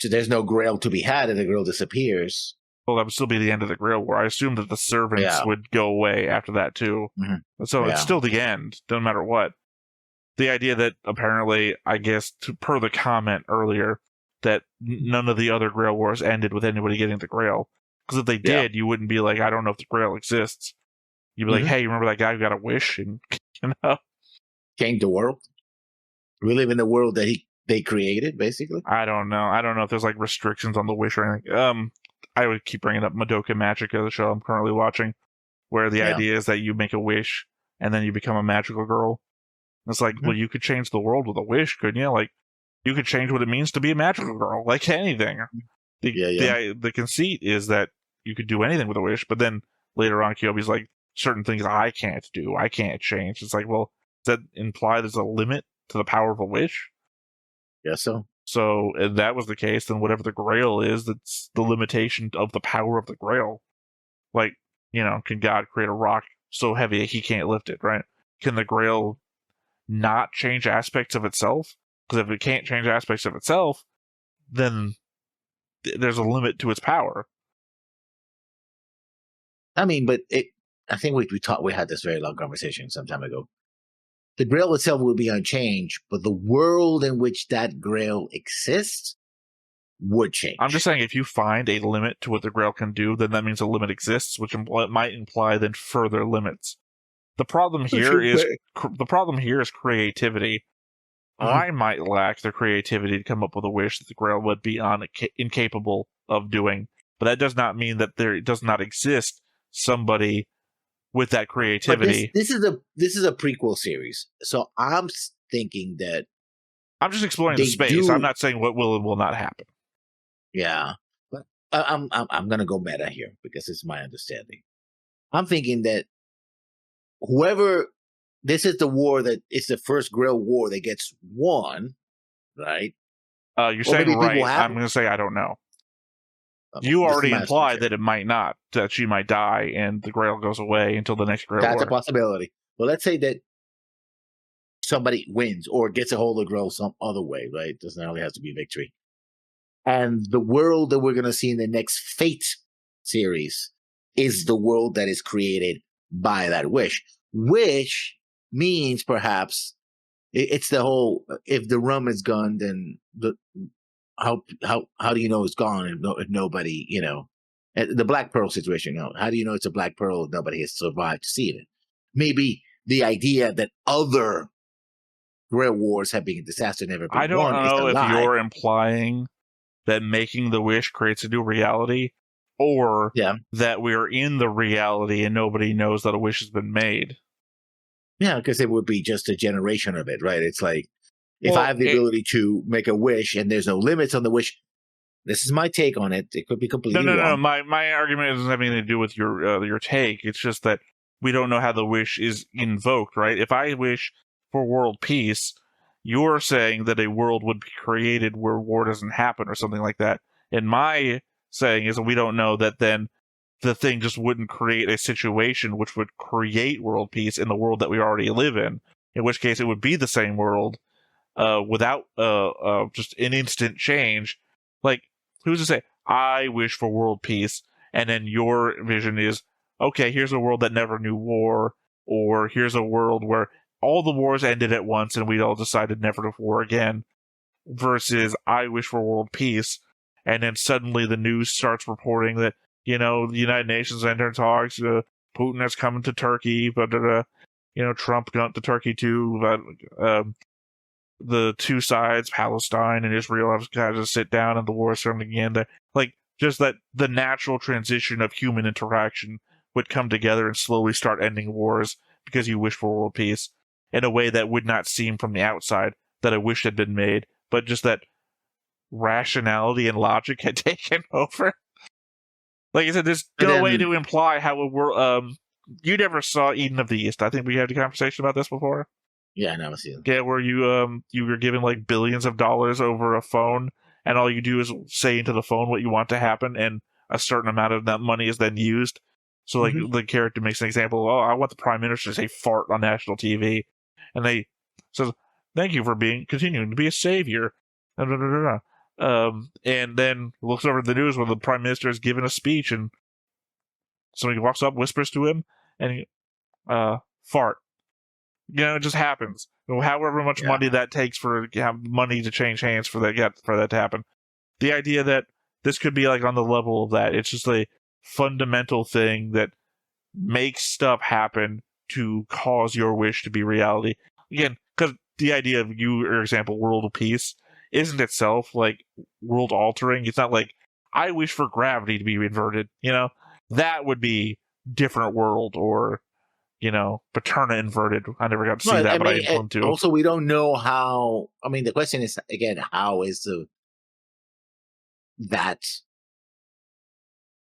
B: There's no Grail to be had, and the Grail disappears.
A: Well, that would still be the end of the Grail War. I assume that the servants would go away after that too. So it's still the end, doesn't matter what. The idea that apparently, I guess, per the comment earlier, that none of the other Grail Wars ended with anybody getting the Grail. Because if they did, you wouldn't be like, I don't know if the Grail exists. You'd be like, hey, you remember that guy who got a wish and
B: changed the world? We live in the world that they created, basically.
A: I don't know. I don't know if there's like restrictions on the wish or anything. I would keep bringing up Madoka Magica, the show I'm currently watching, where the idea is that you make a wish and then you become a magical girl. It's like, well, you could change the world with a wish, couldn't you? Like, you could change what it means to be a magical girl, like anything. The conceit is that you could do anything with a wish, but then later on, Kyobi's like, certain things I can't do, I can't change. It's like, well, does that imply there's a limit to the power of a wish?
B: Yes, so.
A: So, if that was the case, then whatever the Grail is, that's the limitation of the power of the Grail. Like, can God create a rock so heavy he can't lift it, right? Can the Grail not change aspects of itself? Because if it can't change aspects of itself, then there's a limit to its power.
B: I mean, but I think we had this very long conversation some time ago. The Grail itself will be unchanged, but the world in which that Grail exists would change.
A: I'm just saying, if you find a limit to what the Grail can do, then that means a limit exists, which might imply then further limits. The problem here is creativity. I might lack the creativity to come up with a wish that the Grail would be incapable of doing, but that does not mean that there does not exist somebody with that creativity.
B: This is a prequel series, so I'm thinking that
A: I'm just exploring the space. I'm not saying what will and will not happen.
B: Yeah, but I'm gonna go meta here because it's my understanding. I'm thinking that this is the war that it's the first Grail war that gets won, right?
A: You're saying right. I'm going to say I don't know. You already implied that it might not, that she might die and the Grail goes away until the next Grail war.
B: That's a possibility. Well, let's say that somebody wins or gets a hold of the Grail some other way, right? It doesn't only have to be victory. And the world that we're going to see in the next Fate series is the world that is created by that wish, which means perhaps it's the whole, if the rum is gone, then how do you know it's gone if nobody, the Black Pearl situation, how do you know it's a Black Pearl if nobody has survived to see it? Maybe the idea that other Grail Wars have been a disaster, never been
A: I don't
B: won,
A: know if you're implying that making the wish creates a new reality, or that we're in the reality and nobody knows that a wish has been made.
B: Yeah, because it would be just a generation of it, right? It's like, if I have the ability to make a wish and there's no limits on the wish, this is my take on it. It could be completely wrong.
A: No. My argument doesn't have anything to do with your take. It's just that we don't know how the wish is invoked, right? If I wish for world peace, you're saying that a world would be created where war doesn't happen or something like that. And my saying is that we don't know that then the thing just wouldn't create a situation which would create world peace in the world that we already live in which case it would be the same world without just an instant change. Like, who's to say? I wish for world peace, and then your vision is, okay, here's a world that never knew war, or here's a world where all the wars ended at once and we all decided never to war again, versus I wish for world peace, and then suddenly the news starts reporting that, the United Nations entered talks, Putin has come to Turkey, but Trump got to Turkey too, but the two sides, Palestine and Israel, have got to sit down and the war is starting again. Like, just that the natural transition of human interaction would come together and slowly start ending wars because you wish for world peace in a way that would not seem from the outside that I wish had been made, but just that rationality and logic had taken over. Like I said, there's no way to imply how it were. You never saw Eden of the East. I think we had a conversation about this before.
B: Yeah, I never seen it.
A: Yeah, where you were given like billions of dollars over a phone, and all you do is say into the phone what you want to happen, and a certain amount of that money is then used. So like the character makes an example. Oh, I want the prime minister to say fart on national TV, and they says, "Thank you for continuing to be a savior." And then looks over the news where the prime minister is giving a speech, and somebody walks up, whispers to him, and he, fart. It just happens. However much money that takes for money to change hands for that to happen. The idea that this could be like on the level of that, it's just a fundamental thing that makes stuff happen to cause your wish to be reality. Again, because the idea of your example, world peace, isn't itself like world altering. It's not like I wish for gravity to be inverted. That would be different world, or Paterna inverted. I never got to see that, but I want to.
B: Also, we don't know how. I mean, the question is again, how is that's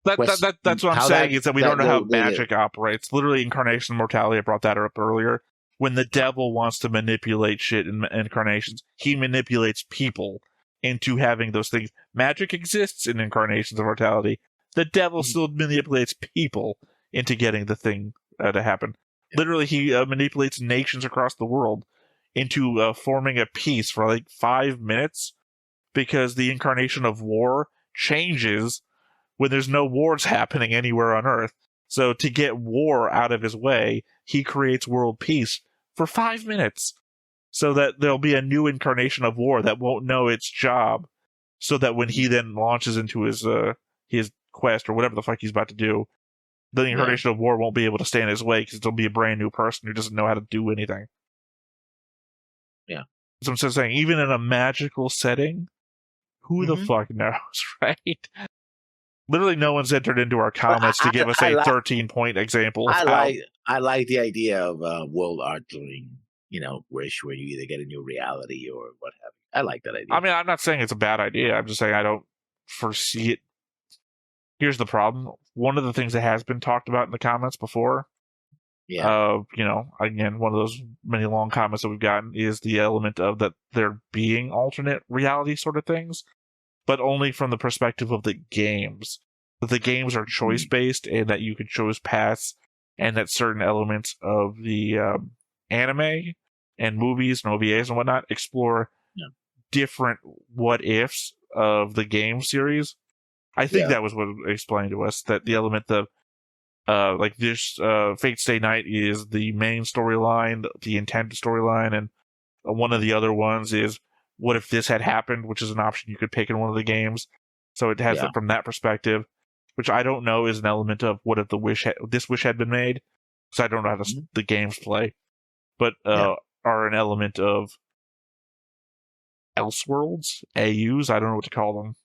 A: what I'm saying is that we don't know how magic operates. Literally, incarnation mortality. I brought that up earlier. When the devil wants to manipulate shit in incarnations, he manipulates people into having those things. Magic exists in incarnations of mortality. The devil still manipulates people into getting the thing to happen. Literally, he manipulates nations across the world into forming a peace for like 5 minutes, because the incarnation of war changes when there's no wars happening anywhere on Earth. So to get war out of his way, he creates world peace for 5 minutes, so that there'll be a new incarnation of war that won't know its job, so that when he then launches into his quest or whatever the fuck he's about to do, the incarnation of war won't be able to stand in his way because it'll be a brand new person who doesn't know how to do anything.
B: Yeah.
A: So I'm just saying, even in a magical setting, who the fuck knows, right? Literally, no one's entered into our comments to give us a 13-point example.
B: I like the idea of world altering, wish where you either get a new reality or what have you. I like that idea.
A: I mean, I'm not saying it's a bad idea. I'm just saying I don't foresee it. Here's the problem. One of the things that has been talked about in the comments before, again, one of those many long comments that we've gotten is the element of that there being alternate reality sort of things, but only from the perspective of the games. That the games are choice-based and that you can choose paths, and that certain elements of the anime and movies and OVAs and whatnot explore different what-ifs of the game series. I think that was what explained to us, that the element of like this Fate Stay Night is the main storyline, the intended storyline, and one of the other ones is what if this had happened, which is an option you could pick in one of the games. So it has it from that perspective, which I don't know is an element of what if this wish had been made, because I don't know how the games play, but are an element of Elseworlds, AUs, I don't know what to call them.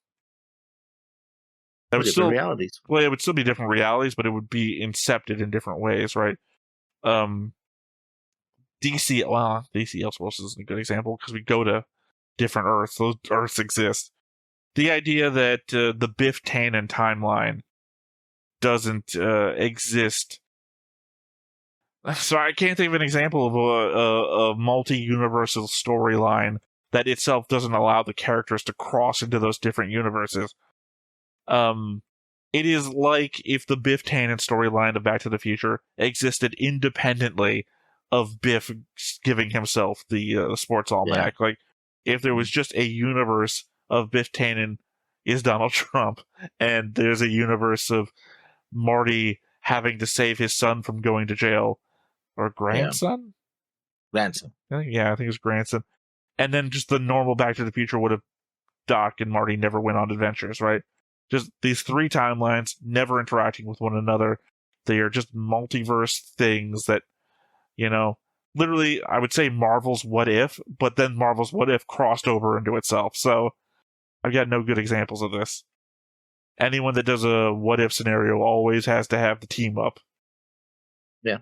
A: That would still
B: realities.
A: Well, it would still be different realities, but it would be incepted in different ways, right? DC Elseworlds is a good example because we go to different Earths. Those Earths exist. The idea that the Biff Tannen timeline doesn't exist. So I can't think of an example of a multi-universal storyline that itself doesn't allow the characters to cross into those different universes. It is like if the Biff Tannen storyline of Back to the Future existed independently of Biff giving himself the sports almanac. Like, if there was just a universe of Biff Tannen is Donald Trump, and there's a universe of Marty having to save his son from going to jail, or grandson.
B: Ransom.
A: Yeah, I think it was grandson. And then just the normal Back to the Future would have Doc and Marty never went on adventures, right? Just these 3 timelines never interacting with one another. They are just multiverse things that, literally, I would say Marvel's What If, but then Marvel's What If crossed over into itself. So I've got no good examples of this. Anyone that does a What If scenario always has to have the team up.
B: Yeah.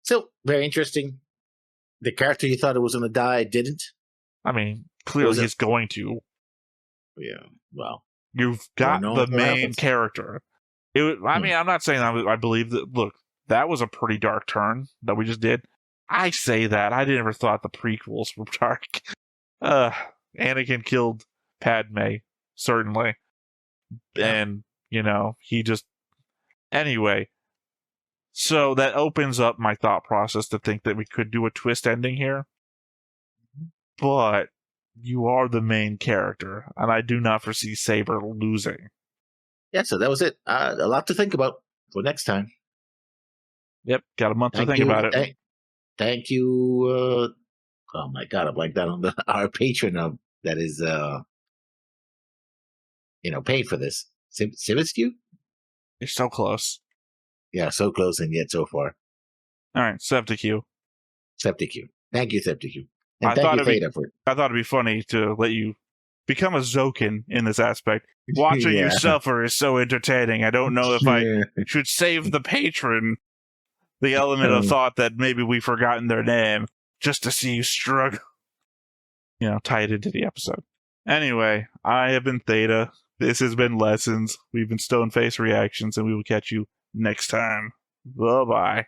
B: So, very interesting. The character you thought it was going to die didn't.
A: I mean, clearly he's going to.
B: Yeah, well.
A: You've got the main character. I'm not saying I believe that. Look, that was a pretty dark turn that we just did. I say that. I never thought the prequels were dark. Anakin killed Padme, certainly.
B: Yeah.
A: And, he just... Anyway, so that opens up my thought process to think that we could do a twist ending here. But you are the main character, and I do not foresee Saber losing.
B: Yeah, so that was it. A lot to think about for next time.
A: Yep, got a month to think about it.
B: Thank you. Oh my God, I blanked out on our patron that is, paid for this. Sivitsky?
A: You're so close.
B: Yeah, so close and yet so far.
A: All right, Septic-Q.
B: Septic-Q. Thank you, Septic-Q. And thank you, Theta, for it.
A: I thought it'd be funny to let you become a Zokin in this aspect. Watching you suffer is so entertaining. I don't know if I should save the patron the element of thought that maybe we've forgotten their name just to see you struggle. Tie it into the episode. Anyway, I have been Theta. This has been Lessons. We've been Stone Face Reactions, and we will catch you next time. Bye-bye.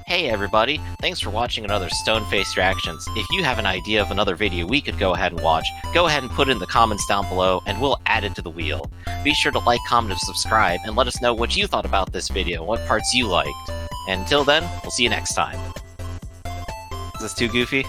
I: Hey everybody, thanks for watching another Stone-Faced Reactions. If you have an idea of another video we could go ahead and watch, go ahead and put it in the comments down below and we'll add it to the wheel. Be sure to like, comment, and subscribe, and let us know what you thought about this video, what parts you liked. And until then, we'll see you next time. Is this too goofy?